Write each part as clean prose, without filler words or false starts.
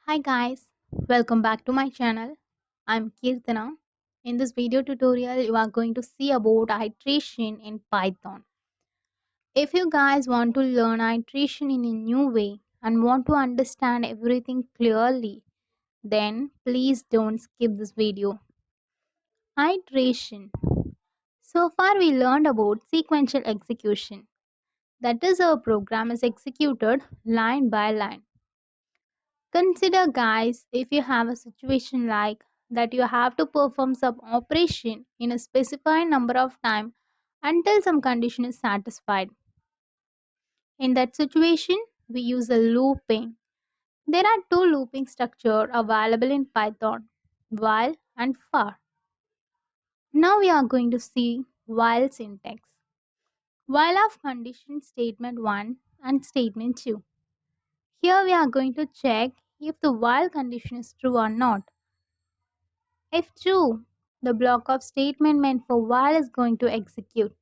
Hi guys, welcome back to my channel. I'm Kirtana. In this video tutorial, you are going to see about iteration in Python. If you guys want to learn iteration in a new way and want to understand everything clearly, then please don't skip this video. Iteration. So far we learned about sequential execution. That is, our program is executed line by line. Consider, guys, if you have a situation like that you have to perform some operation in a specified number of time until some condition is satisfied. In that situation, we use a looping. There are two looping structure available in Python, while and for. Now we are going to see while syntax. While of condition statement 1 and statement 2. Here we are going to check if the while condition is true or not. If true, the block of statement meant for while is going to execute.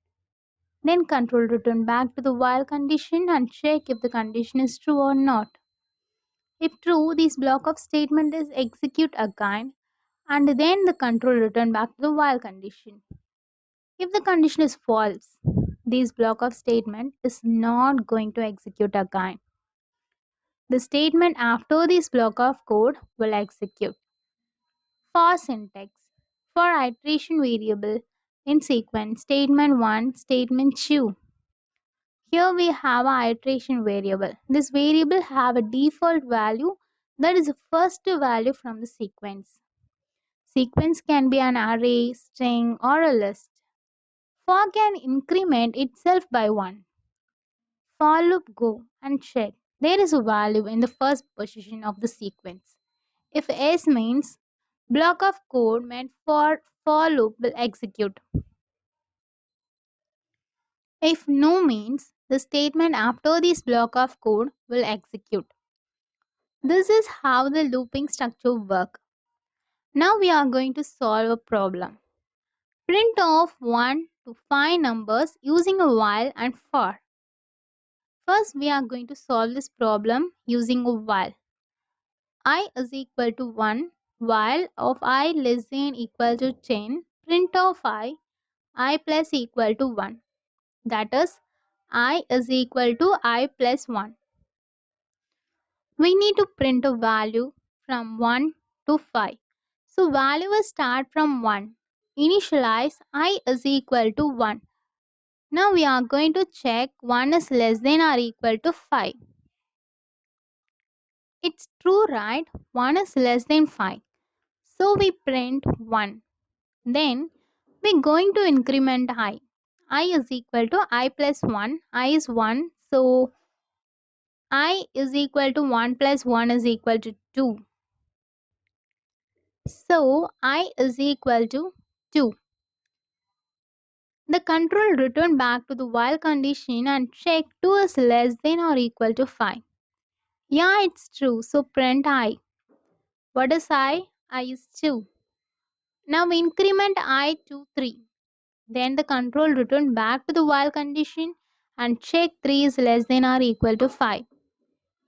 Then control return back to the while condition and check if the condition is true or not. If true, this block of statement is execute again and then the control return back to the while condition. If the condition is false, this block of statement is not going to execute again. The statement after this block of code will execute. For syntax. For iteration variable in sequence statement 1, statement 2. Here we have a iteration variable. This variable have a default value that is the first value from the sequence. Sequence can be an array, string or a list. For can increment itself by 1. For loop go and check. There is a value in the first position of the sequence. If S means block of code meant for loop will execute. If no means the statement after this block of code will execute. This is how the looping structure works. Now we are going to solve a problem. Print off 1 to 5 numbers using a while and for. First we are going to solve this problem using a while. I is equal to 1 while of I less than equal to 10 print of I plus equal to 1. That is I is equal to I plus 1. We need to print a value from 1 to 5. So value will start from 1. Initialize I is equal to 1. Now we are going to check 1 is less than or equal to 5. It's true, right? 1 is less than 5. So we print 1. Then we're going to increment I. I is equal to I plus 1. I is 1. So I is equal to 1 plus 1 is equal to 2. So I is equal to 2. The control return back to the while condition and check 2 is less than or equal to 5. Yeah, it's true. So print I. What is I? I is 2. Now increment I to 3. Then the control return back to the while condition and check 3 is less than or equal to 5.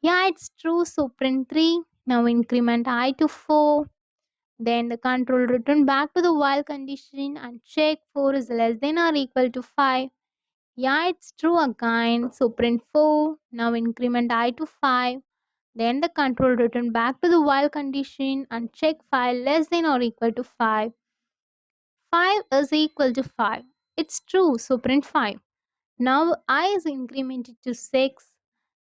Yeah, it's true. So print 3. Now increment I to 4. Then the control return back to the while condition and check 4 is less than or equal to 5. Yeah, it's true again. So print 4. Now increment I to 5. Then the control return back to the while condition and check 5 less than or equal to 5. 5 is equal to 5. It's true. So print 5. Now I is incremented to 6.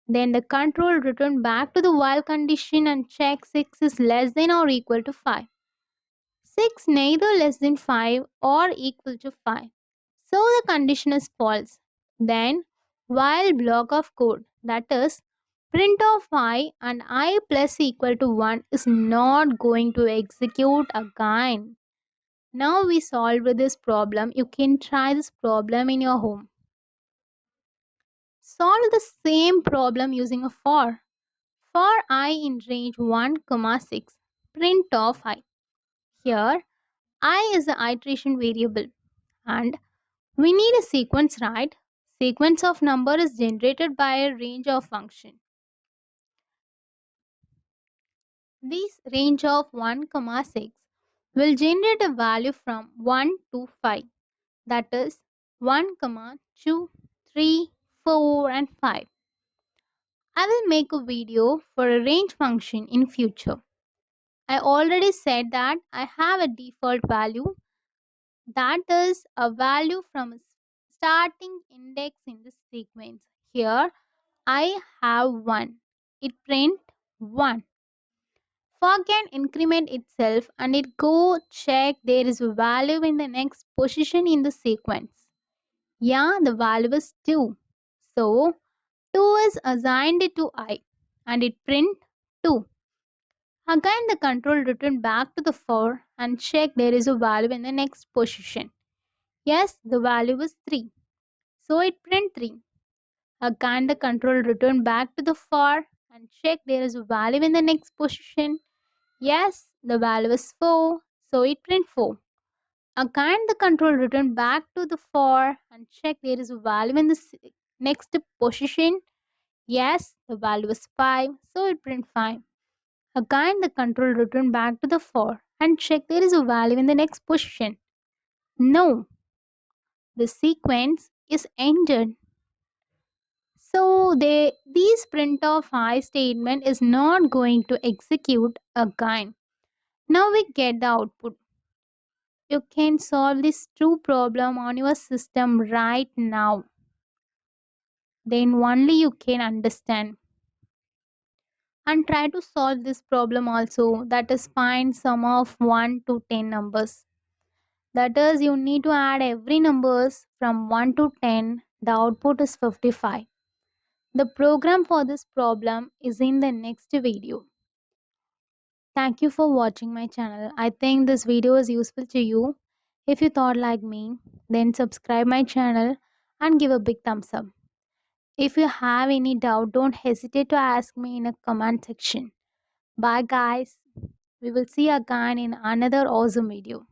Then the control return back to the while condition and check 6 is less than or equal to 5. 6 neither less than 5 or equal to 5. So the condition is false. Then while block of code, that is print of I and I plus equal to 1 is not going to execute again. Now we solved this problem. You can try this problem in your home. Solve the same problem using a for. For I in range 1, 6, print of I. Here I is the iteration variable and we need a sequence, right? Sequence of number is generated by a range of function. This range of 1, 6 will generate a value from 1 to 5, that is 1, 2, 3, 4 and 5. I will make a video for a range function in future. I already said that I have a default value, that is a value from a starting index in the sequence. Here I have 1. It print 1. For can increment itself and it go check there is a value in the next position in the sequence. Yeah, the value is 2. So 2 is assigned to I and it print 2. Again the control return back to the 4 and check there is a value in the next position. Yes, the value is 3. So it print 3. Again the control return back to the 4 and check there is a value in the next position. Yes, the value is 4. So it print 4. Again the control return back to the 4 and check there is a value in the next position. Yes, the value is 5. So it print 5. Again the control return back to the 4 and check there is a value in the next position. No, the sequence is ended. So this printf I statement is not going to execute again. Now we get the output. You can solve this true problem on your system right now. Then only you can understand. And try to solve this problem also, that is find sum of 1 to 10 numbers. That is you need to add every numbers from 1 to 10. The output is 55. The program for this problem is in the next video. Thank you for watching my channel. I think this video is useful to you. If you thought like me, then subscribe my channel and give a big thumbs up. If you have any doubt, don't hesitate to ask me in a comment section. Bye guys. We will see you again in another awesome video.